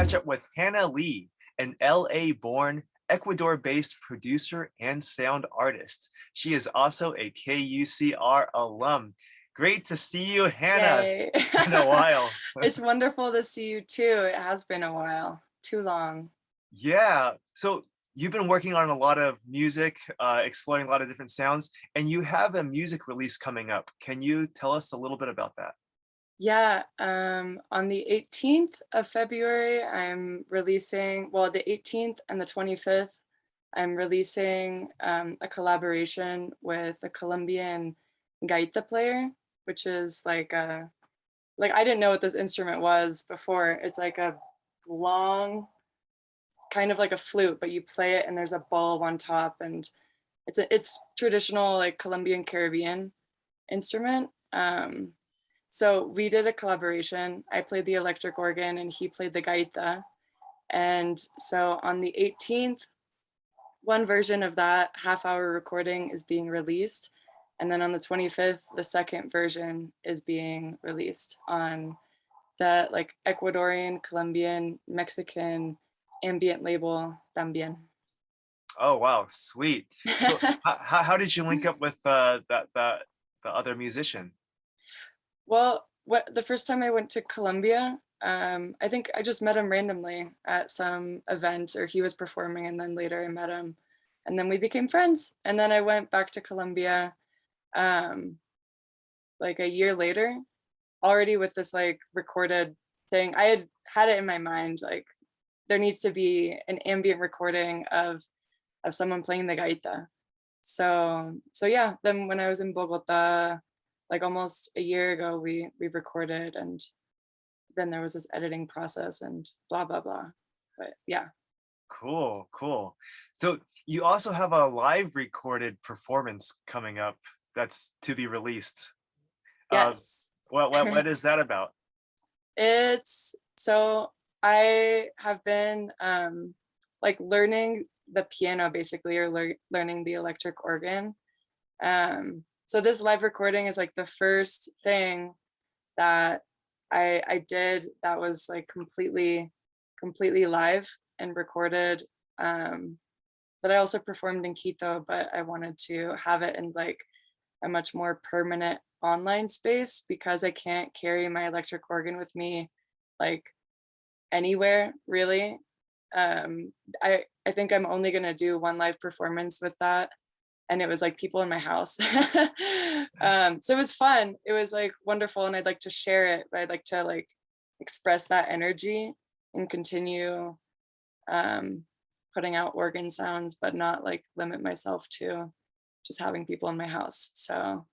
catch up with Hannah Lee, an LA-born, Ecuador-based producer and sound artist. She is also a KUCR alum. Great to see you, Hannah. Yay. It's been a while. It's wonderful to see you too. It has been a while, too long. Yeah. So you've been working on a lot of music, exploring a lot of different sounds, and you have a music release coming up. Can you tell us a little bit about that? Yeah, on the 18th of February, I'm releasing, well, the 18th and the 25th, I'm releasing a collaboration with a Colombian gaita player, which is like I didn't know what this instrument was before. It's like a long, kind of like a flute, but you play it and there's a bulb on top, and it's traditional like Colombian Caribbean instrument. So we did a collaboration. I played the electric organ and he played the gaita. And so on the 18th, one version of that half-hour recording is being released. And then on the 25th, the second version is being released on the like Ecuadorian, Colombian, Mexican ambient label Tambien. Oh, wow, sweet. So how did you link up with the other musician? Well, the first time I went to Colombia, I think I just met him randomly at some event, or he was performing, and then later I met him, and then we became friends. And then I went back to Colombia, like a year later, already with this like recorded thing. I had it in my mind, like there needs to be an ambient recording of someone playing the gaita. So yeah, then when I was in Bogota, like almost a year ago, we recorded, and then there was this editing process and blah blah blah. But yeah. Cool, cool. So you also have a live recorded performance coming up that's to be released. Uh, Yes. what is that about? It's so I have been like learning the piano basically, or learning the electric organ. So this live recording is like the first thing that I did that was like completely live and recorded, that I also performed in Quito, but I wanted to have it in like a much more permanent online space because I can't carry my electric organ with me like anywhere really. I think I'm only gonna do one live performance with that, and it was like people in my house. So it was fun. It was like wonderful, and I'd like to share it, but I'd like to like express that energy and continue putting out organ sounds, but not like limit myself to just having people in my house. So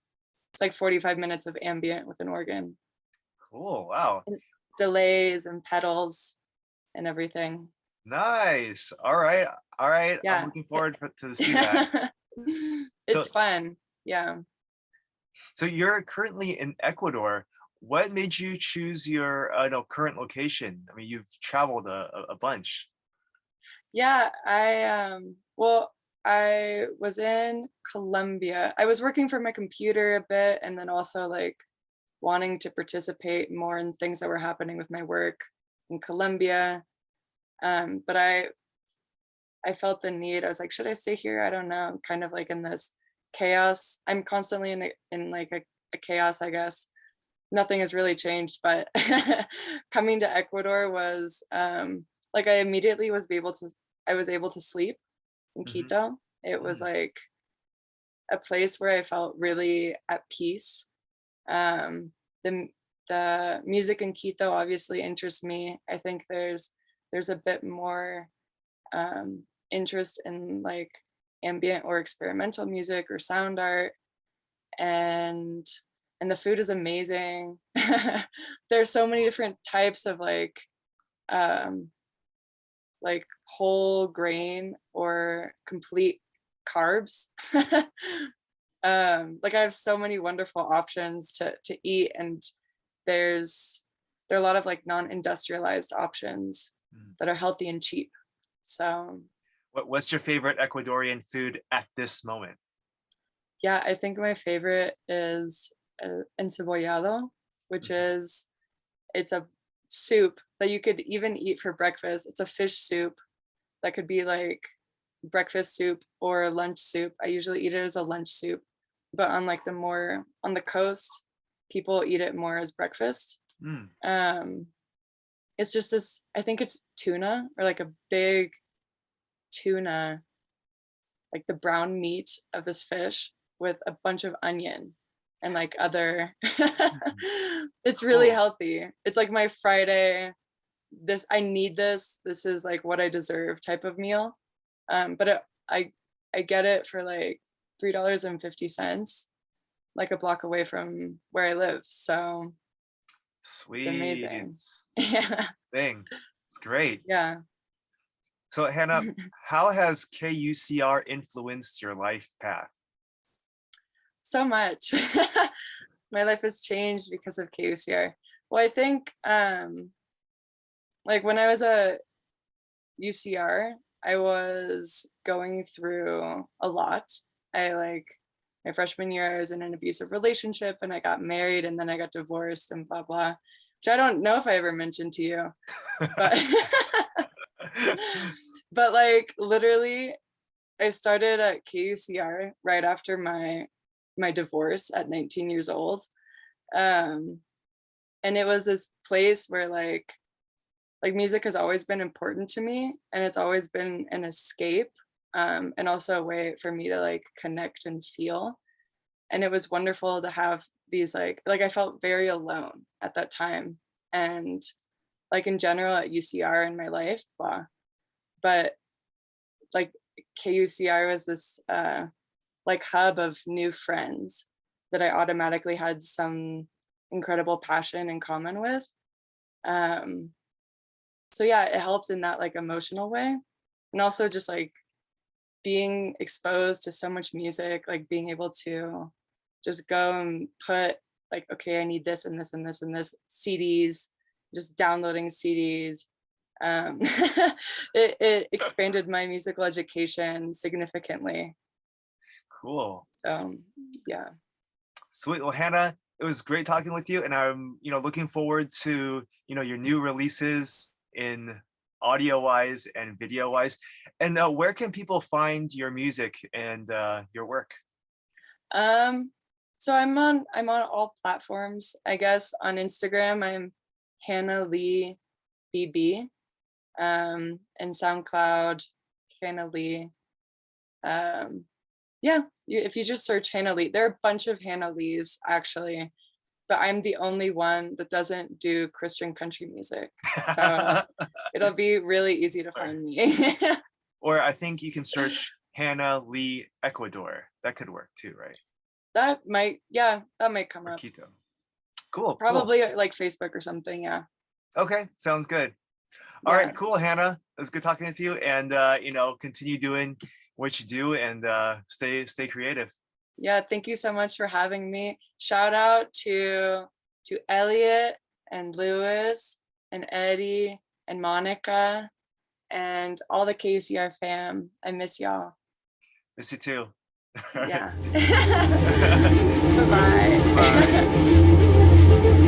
it's like 45 minutes of ambient with an organ, Cool, wow. and delays and pedals and everything. Nice. All right. All right. I'm Yeah. looking forward to see that. So It's fun. Yeah. so you're currently in Ecuador. What made you choose your no, current location? I mean, you've traveled a bunch. Yeah, well, I was in Colombia. I was working from my computer a bit, and then also like wanting to participate more in things that were happening with my work in Colombia. But I felt the need. I was like, should I stay here? I don't know. Kind of like in this chaos. I'm constantly in like a chaos, I guess. Nothing has really changed, but coming to Ecuador was like I was able to sleep in Hmm. Quito. It was like a place where I felt really at peace. Um, the the music in Quito obviously interests me. I think there's a bit more interest in like ambient or experimental music or sound art, and the food is amazing. There's so many different types of um like whole grain or complete carbs. Like I have so many wonderful options to eat, and there are a lot of like non-industrialized options Hmm. that are healthy and cheap. So What's your favorite Ecuadorian food at this moment? yeah, I think my favorite is encebollado, which Mhm. is it's a soup that you could even eat for breakfast. It's a fish soup that could be like breakfast soup or lunch soup. I usually eat it as a lunch soup, but on like the more on the coast, people eat it more as breakfast. Mm. It's just this, I think it's tuna or like a big tuna, like the brown meat of this fish with a bunch of onion and like other it's really Cool. healthy. It's like my Friday, this I need this is like what I deserve type of meal. But I get it for like $3.50, like a block away from where I live. So it's Sweet. amazing. Yeah. Thing. It's great. Yeah. So Hannah, how has KUCR influenced your life path? So much. My life has changed because of KUCR. Well, I think like when I was a UCR, I was going through a lot. I like my freshman year, I was in an abusive relationship and I got married and then I got divorced and blah blah, which I don't know if I ever mentioned to you, but but like literally I started at KUCR right after my divorce at 19 years old. And it was this place where like music has always been important to me and it's always been an escape, and also a way for me to like connect and feel. And it was wonderful to have these like I felt very alone at that time, and like in general at UCR in my life, blah. But like KUCR was this like hub of new friends that I automatically had some incredible passion in common with. So yeah, it helps in that like emotional way. And also just like being exposed to so much music, like being able to just go and put like, okay, I need this and this and this and this CDs, just downloading CDs. It expanded my musical education significantly. Cool. So yeah. Sweet. Well, Hannah, it was great talking with you, and I'm, looking forward to, your new releases in audio wise and video wise. And where can people find your music and your work? So I'm on all platforms. I guess on Instagram I'm Hannah Lee BB, and SoundCloud Hannah Lee. Yeah, if you just search Hannah Lee, there are a bunch of Hannah Lees actually, but I'm the only one that doesn't do Christian country music. So it'll be really easy to find me. Or I think you can search Hannah Lee Ecuador. That could work too, right? That might come Or up. Quito. Cool. Probably like Facebook or something, yeah. Okay, sounds good. All right, cool, Hannah. It was good talking with you, and continue doing what you do, and stay creative. Yeah, thank you so much for having me. Shout out to Elliot and Lewis and Eddie and Monica and all the KUCR fam. I miss y'all. Miss you too. Yeah. Bye-bye. Bye.